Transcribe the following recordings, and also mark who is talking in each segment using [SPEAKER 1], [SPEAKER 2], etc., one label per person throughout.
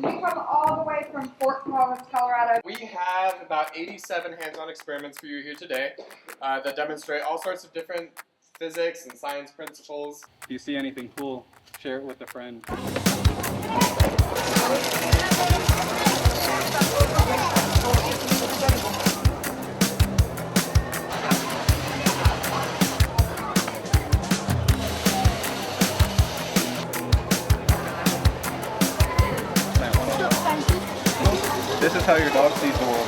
[SPEAKER 1] We come all the way from Fort Collins, Colorado.
[SPEAKER 2] We have about 87 hands-on experiments for you here today that demonstrate all sorts of different physics and science principles.
[SPEAKER 3] If you see anything cool, share it with a friend. This is how your dog sees the world.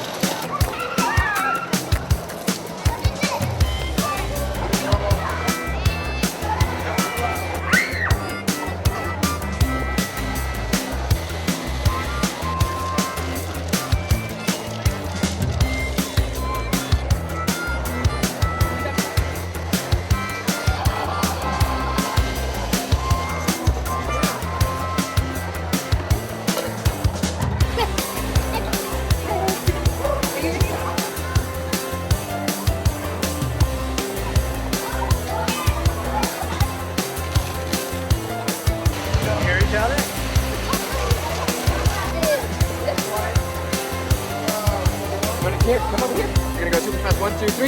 [SPEAKER 2] Here, come over here. You're gonna go super fast. 1, 2, 3.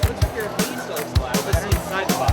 [SPEAKER 2] Looks like your feet still explode. Let's see inside the box.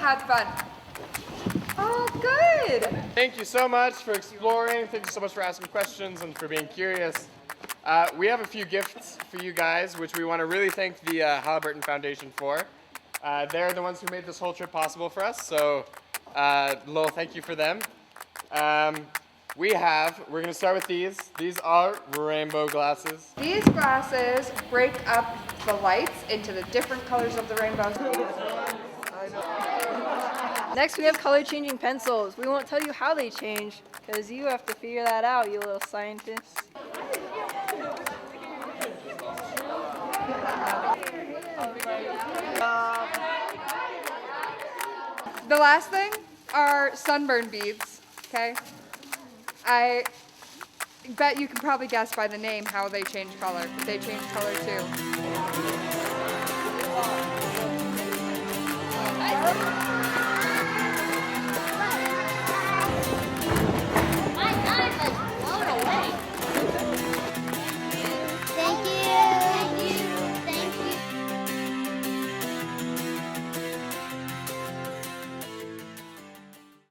[SPEAKER 1] Had fun. Oh, good.
[SPEAKER 2] Thank you so much for exploring. Thank you so much for asking questions and for being curious. We have a few gifts for you guys, which we want to really thank the Halliburton Foundation for. They're the ones who made this whole trip possible for us, so little thank you for them. We're going to start with these. These are rainbow glasses.
[SPEAKER 1] These glasses break up the lights into the different colors of the rainbow.
[SPEAKER 4] Next, we have color-changing pencils. We won't tell you how they change, because you have to figure that out, you little scientists.
[SPEAKER 1] The last thing are sunburn beads, okay? I bet you can probably guess by the name how they change color. They change color too.